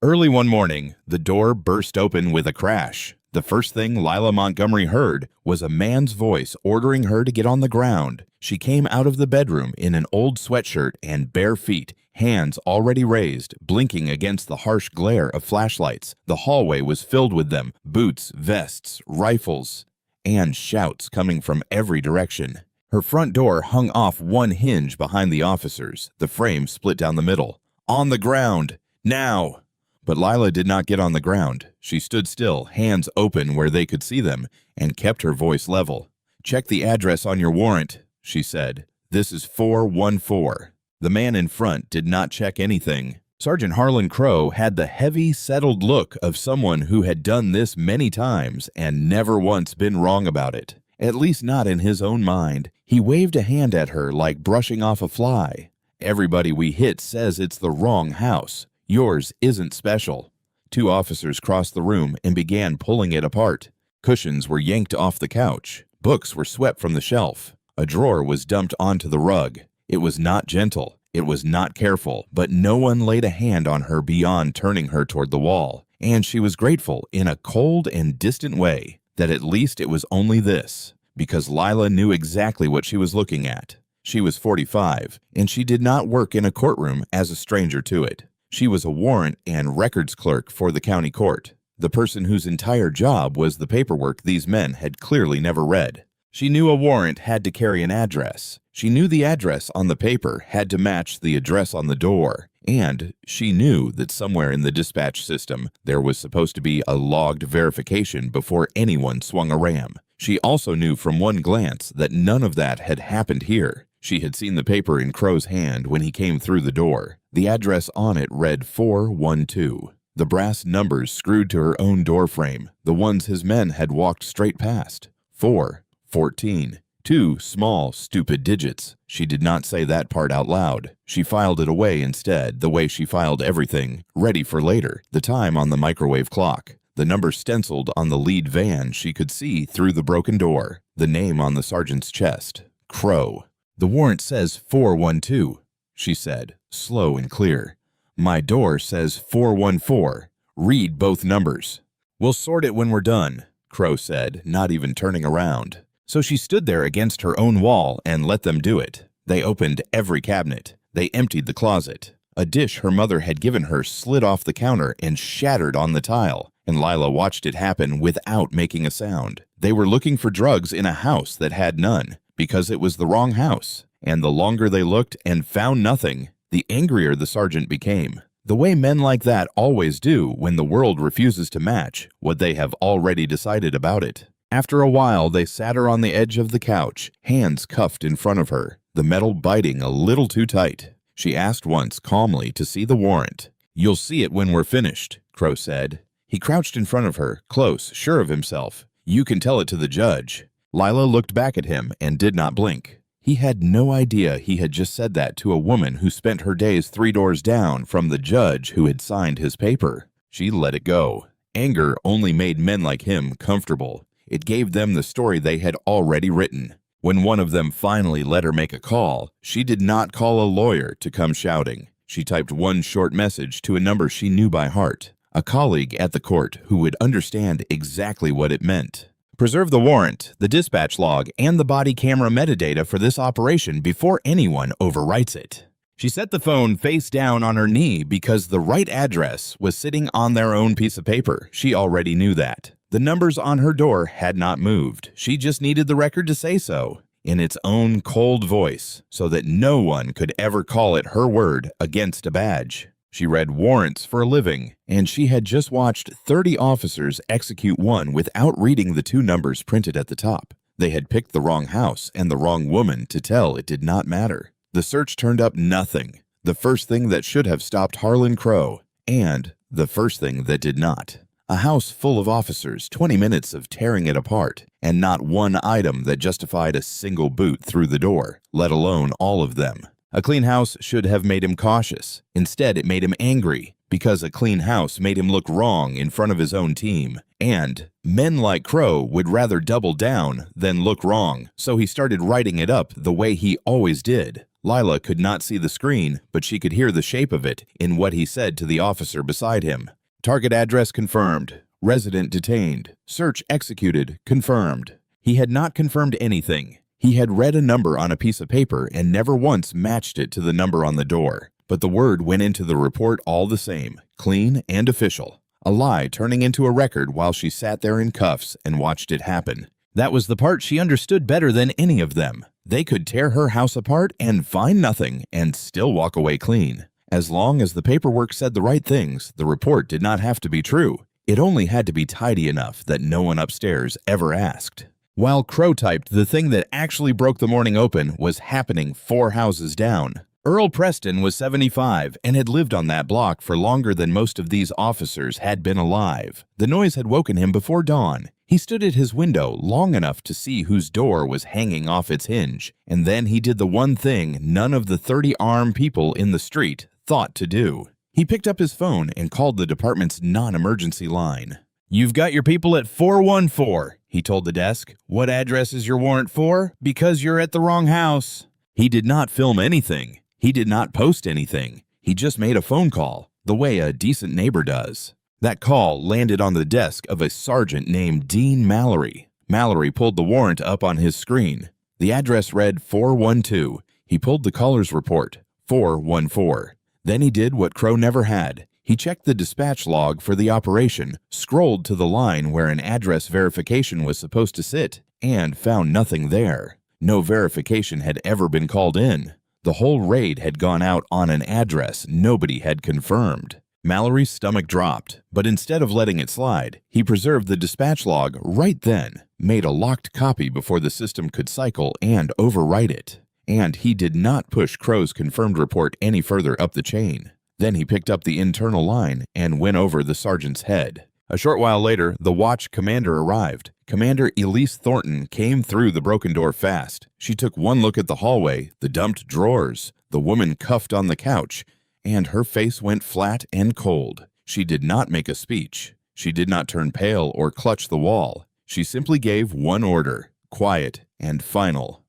Early one morning, the door burst open with a crash. The first thing Lila Montgomery heard was a man's voice ordering her to get on the ground. She came out of the bedroom in an old sweatshirt and bare feet, hands already raised, blinking against the harsh glare of flashlights. The hallway was filled with them, boots, vests, rifles, and shouts coming from every direction. Her front door hung off one hinge behind the officers, the frame split down the middle. On the ground! Now! But Lila did not get on the ground. She stood still, hands open where they could see them, and kept her voice level. "Check the address on your warrant," she said. "This is 414. The man in front did not check anything. Sergeant Harlan Crow had the heavy, settled look of someone who had done this many times and never once been wrong about it. At least not in his own mind. He waved a hand at her like brushing off a fly. "Everybody we hit says it's the wrong house. Yours isn't special." Two officers crossed the room and began pulling it apart. Cushions were yanked off the couch. Books were swept from the shelf. A drawer was dumped onto the rug. It was not gentle. It was not careful, but no one laid a hand on her beyond turning her toward the wall. And she was grateful, in a cold and distant way, that at least it was only this, because Lila knew exactly what she was looking at. She was 45, and she did not work in a courtroom as a stranger to it. She was a warrant and records clerk for the county court, the person whose entire job was the paperwork these men had clearly never read. She knew a warrant had to carry an address. She knew the address on the paper had to match the address on the door. And she knew that somewhere in the dispatch system there was supposed to be a logged verification before anyone swung a ram. She also knew from one glance that none of that had happened here. She had seen the paper in Crow's hand when he came through the door. The address on it read 412. The brass numbers screwed to her own doorframe, the ones his men had walked straight past. 414. Two small, stupid digits. She did not say that part out loud. She filed it away instead, the way she filed everything, ready for later, the time on the microwave clock. The number stenciled on the lead van she could see through the broken door. The name on the sergeant's chest. Crow. "The warrant says 412, she said, slow and clear. "My door says 414. Read both numbers." "We'll sort it when we're done," Crow said, not even turning around. So she stood there against her own wall and let them do it. They opened every cabinet. They emptied the closet. A dish her mother had given her slid off the counter and shattered on the tile, and Lila watched it happen without making a sound. They were looking for drugs in a house that had none, because it was the wrong house. And the longer they looked and found nothing, the angrier the sergeant became. The way men like that always do when the world refuses to match what they have already decided about it. After a while, they sat her on the edge of the couch, hands cuffed in front of her, the metal biting a little too tight. She asked once calmly to see the warrant. "You'll see it when we're finished," Crow said. He crouched in front of her, close, sure of himself. "You can tell it to the judge." Lila looked back at him and did not blink. He had no idea he had just said that to a woman who spent her days 3 doors down from the judge who had signed his paper. She let it go. Anger only made men like him comfortable. It gave them the story they had already written. When one of them finally let her make a call, she did not call a lawyer to come shouting. She typed one short message to a number she knew by heart, a colleague at the court who would understand exactly what it meant. "Preserve the warrant, the dispatch log, and the body camera metadata for this operation before anyone overwrites it." She set the phone face down on her knee because the right address was sitting on their own piece of paper. She already knew that. The numbers on her door had not moved. She just needed the record to say so, in its own cold voice, so that no one could ever call it her word against a badge. She read warrants for a living, and she had just watched 30 officers execute one without reading the 2 numbers printed at the top. They had picked the wrong house and the wrong woman to tell it did not matter. The search turned up nothing. The first thing that should have stopped Harlan Crow, and the first thing that did not. A house full of officers, 20 minutes of tearing it apart, and not one item that justified a single boot through the door, let alone all of them. A clean house should have made him cautious. Instead, it made him angry, because a clean house made him look wrong in front of his own team. And men like Crow would rather double down than look wrong, so he started writing it up the way he always did. Lila could not see the screen, but she could hear the shape of it in what he said to the officer beside him. Target address confirmed. Resident detained. Search executed. Confirmed. He had not confirmed anything. He had read a number on a piece of paper and never once matched it to the number on the door. But the word went into the report all the same, clean and official. A lie turning into a record while she sat there in cuffs and watched it happen. That was the part she understood better than any of them. They could tear her house apart and find nothing and still walk away clean. As long as the paperwork said the right things, the report did not have to be true. It only had to be tidy enough that no one upstairs ever asked. While Crow typed, the thing that actually broke the morning open was happening 4 houses down. Earl Preston was 75 and had lived on that block for longer than most of these officers had been alive. The noise had woken him before dawn. He stood at his window long enough to see whose door was hanging off its hinge, and then he did the one thing none of the 30 armed people in the street thought to do. He picked up his phone and called the department's non-emergency line. "You've got your people at 414, he told the desk. "What address is your warrant for? Because you're at the wrong house." He did not film anything. He did not post anything. He just made a phone call, the way a decent neighbor does. That call landed on the desk of a sergeant named Dean Mallory. Mallory pulled the warrant up on his screen. The address read 412. He pulled the caller's report, 414. Then he did what Crow never had. He checked the dispatch log for the operation, scrolled to the line where an address verification was supposed to sit, and found nothing there. No verification had ever been called in. The whole raid had gone out on an address nobody had confirmed. Mallory's stomach dropped, but instead of letting it slide, he preserved the dispatch log right then, made a locked copy before the system could cycle and overwrite it. And he did not push Crow's confirmed report any further up the chain. Then he picked up the internal line and went over the sergeant's head. A short while later, the watch commander arrived. Commander Elise Thornton came through the broken door fast. She took one look at the hallway, the dumped drawers, the woman cuffed on the couch, and her face went flat and cold. She did not make a speech. She did not turn pale or clutch the wall. She simply gave one order, quiet and final.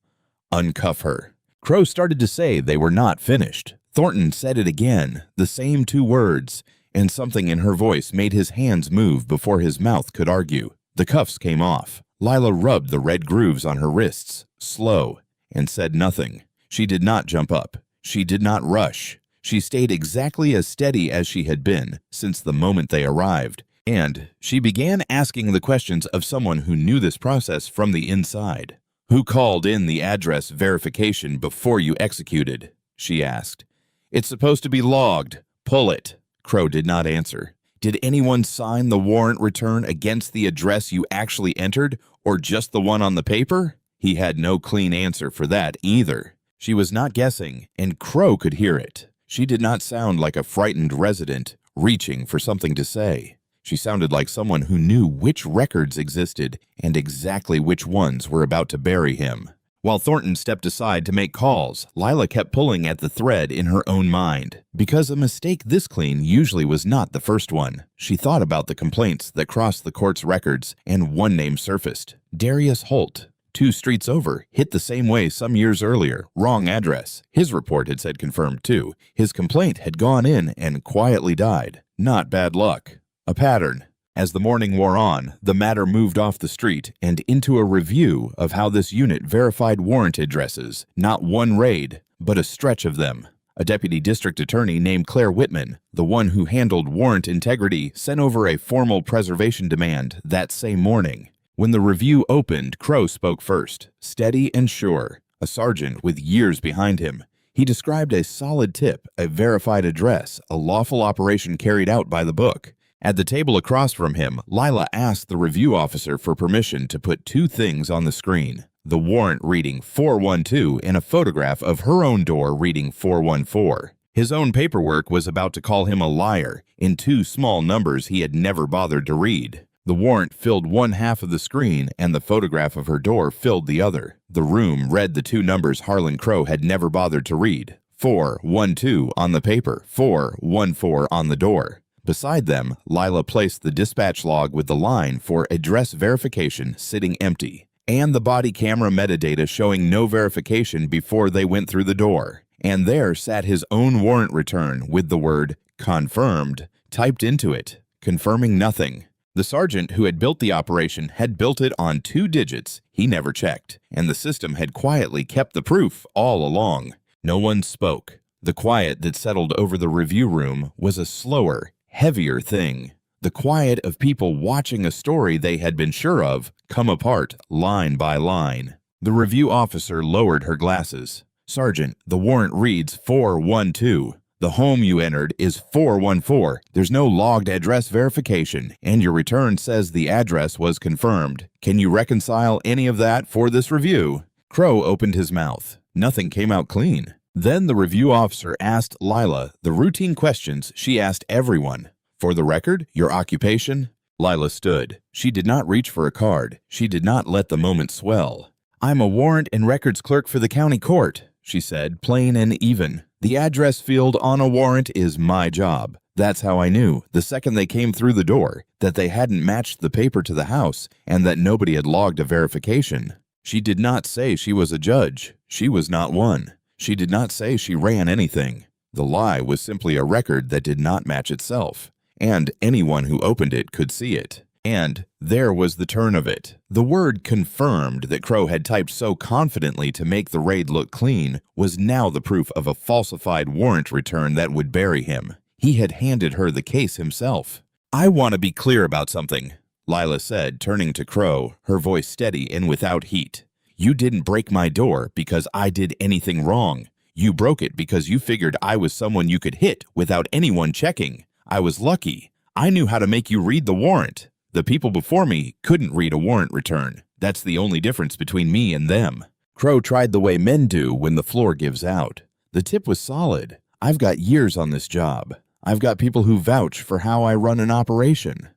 Uncuff her. Crow started to say they were not finished. Thornton said it again, the same 2 words, and something in her voice made his hands move before his mouth could argue. The cuffs came off. Lila rubbed the red grooves on her wrists, slow, and said nothing. She did not jump up. She did not rush. She stayed exactly as steady as she had been since the moment they arrived, and she began asking the questions of someone who knew this process from the inside. "Who called in the address verification before you executed?" she asked. "It's supposed to be logged. Pull it." Crow did not answer. "Did anyone sign the warrant return against the address you actually entered, or just the one on the paper?" He had no clean answer for that either. She was not guessing, and Crow could hear it. She did not sound like a frightened resident reaching for something to say. She sounded like someone who knew which records existed and exactly which ones were about to bury him. While Thornton stepped aside to make calls, Lila kept pulling at the thread in her own mind. Because a mistake this clean usually was not the first one. She thought about the complaints that crossed the court's records, and one name surfaced. Darius Holt. 2 streets over, hit the same way some years earlier, wrong address. His report had said confirmed too. His complaint had gone in and quietly died. Not bad luck. A pattern. As the morning wore on, the matter moved off the street and into a review of how this unit verified warrant addresses, not one raid, but a stretch of them. A deputy district attorney named Claire Whitman, the one who handled warrant integrity, sent over a formal preservation demand that same morning. When the review opened, Crow spoke first, steady and sure, a sergeant with years behind him. He described a solid tip, a verified address, a lawful operation carried out by the book. At the table across from him, Lila asked the review officer for permission to put 2 things on the screen. The warrant reading 412 and a photograph of her own door reading 414. His own paperwork was about to call him a liar in 2 small numbers he had never bothered to read. The warrant filled one half of the screen and the photograph of her door filled the other. The room read the 2 numbers Harlan Crow had never bothered to read. 412 on the paper, 414 on the door. Beside them, Lila placed the dispatch log with the line for address verification sitting empty, and the body camera metadata showing no verification before they went through the door. and there sat his own warrant return with the word confirmed typed into it, confirming nothing. The sergeant who had built the operation had built it on 2 digits he never checked, and the system had quietly kept the proof all along. No one spoke. The quiet that settled over the review room was a slower, heavier thing. The quiet of people watching a story they had been sure of come apart line by line. The review officer lowered her glasses. "Sergeant, the warrant reads 412. The home you entered is 414. There's no logged address verification, and your return says the address was confirmed. Can you reconcile any of that for this review?" Crow opened his mouth. Nothing came out clean. Then the review officer asked Lila the routine questions she asked everyone. "For the record, your occupation?" Lila stood. She did not reach for a card. She did not let the moment swell. "I'm a warrant and records clerk for the county court," she said, plain and even. "The address field on a warrant is my job. That's how I knew, the second they came through the door, that they hadn't matched the paper to the house and that nobody had logged a verification." She did not say she was a judge. She was not one. She did not say she ran anything. The lie was simply a record that did not match itself, and anyone who opened it could see it. And there was the turn of it. The word confirmed that Crow had typed so confidently to make the raid look clean was now the proof of a falsified warrant return that would bury him. He had handed her the case himself. "I want to be clear about something," Lila said, turning to Crow, her voice steady and without heat. "You didn't break my door because I did anything wrong. You broke it because you figured I was someone you could hit without anyone checking. I was lucky. I knew how to make you read the warrant. The people before me couldn't read a warrant return. That's the only difference between me and them." Crow tried the way men do when the floor gives out. The tip was solid. "I've got years on this job. I've got people who vouch for how I run an operation."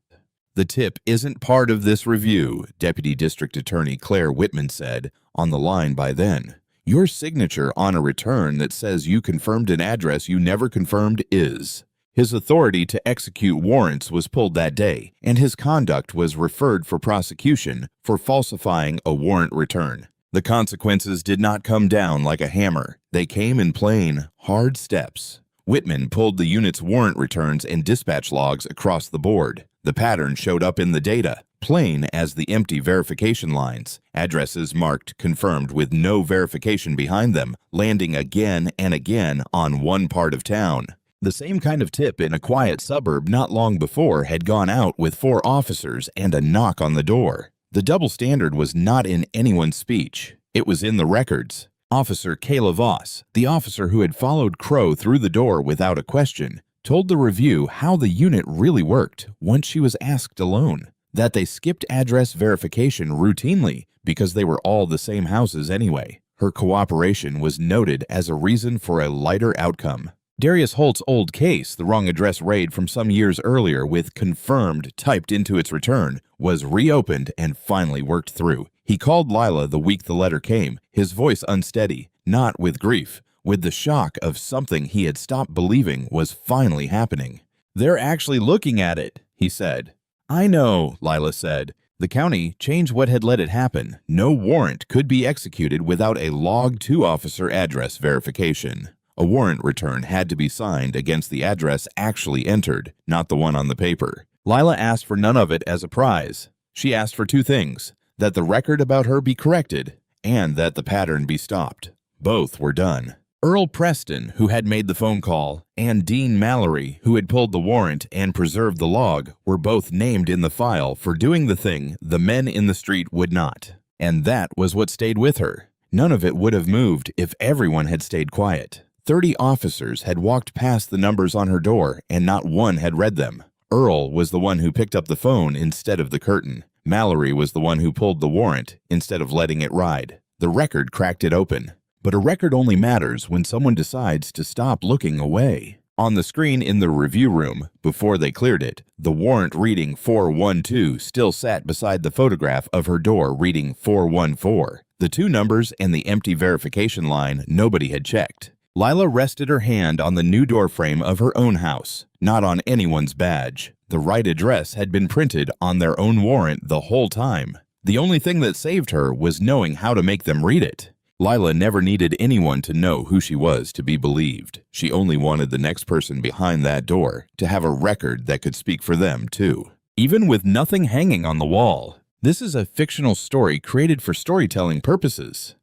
"The tip isn't part of this review," Deputy District Attorney Claire Whitman said, on the line by then. "Your signature on a return that says you confirmed an address you never confirmed is." His authority to execute warrants was pulled that day, and his conduct was referred for prosecution for falsifying a warrant return. The consequences did not come down like a hammer. They came in plain, hard steps. Whitman pulled the unit's warrant returns and dispatch logs across the board. The pattern showed up in the data, plain as the empty verification lines, addresses marked confirmed with no verification behind them, landing again and again on one part of town. The same kind of tip in a quiet suburb not long before had gone out with 4 officers and a knock on the door. The double standard was not in anyone's speech. It was in the records. Officer Kayla Voss, the officer who had followed Crow through the door without a question, told the review how the unit really worked once she was asked alone. That they skipped address verification routinely because they were all the same houses anyway. Her cooperation was noted as a reason for a lighter outcome. Darius Holt's old case, the wrong address raid from some years earlier with confirmed typed into its return, was reopened and finally worked through. He called Lila the week the letter came, his voice unsteady, not with grief, with the shock of something he had stopped believing was finally happening. "They're actually looking at it," he said. "I know," Lila said. The county changed what had let it happen. No warrant could be executed without a logged 2-officer address verification. A warrant return had to be signed against the address actually entered, not the one on the paper. Lila asked for none of it as a prize. She asked for 2 things: that the record about her be corrected, and that the pattern be stopped. Both were done. Earl Preston, who had made the phone call, and Dean Mallory, who had pulled the warrant and preserved the log, were both named in the file for doing the thing the men in the street would not. And that was what stayed with her. None of it would have moved if everyone had stayed quiet. 30 officers had walked past the numbers on her door, and not one had read them. Earl was the one who picked up the phone instead of the curtain. Mallory was the one who pulled the warrant instead of letting it ride. The record cracked it open. But a record only matters when someone decides to stop looking away. On the screen in the review room, before they cleared it, the warrant reading 412 still sat beside the photograph of her door reading 414. The 2 numbers and the empty verification line nobody had checked. Lila rested her hand on the new doorframe of her own house, not on anyone's badge. The right address had been printed on their own warrant the whole time. The only thing that saved her was knowing how to make them read it. Lila never needed anyone to know who she was to be believed. She only wanted the next person behind that door to have a record that could speak for them, too. Even with nothing hanging on the wall. This is a fictional story created for storytelling purposes.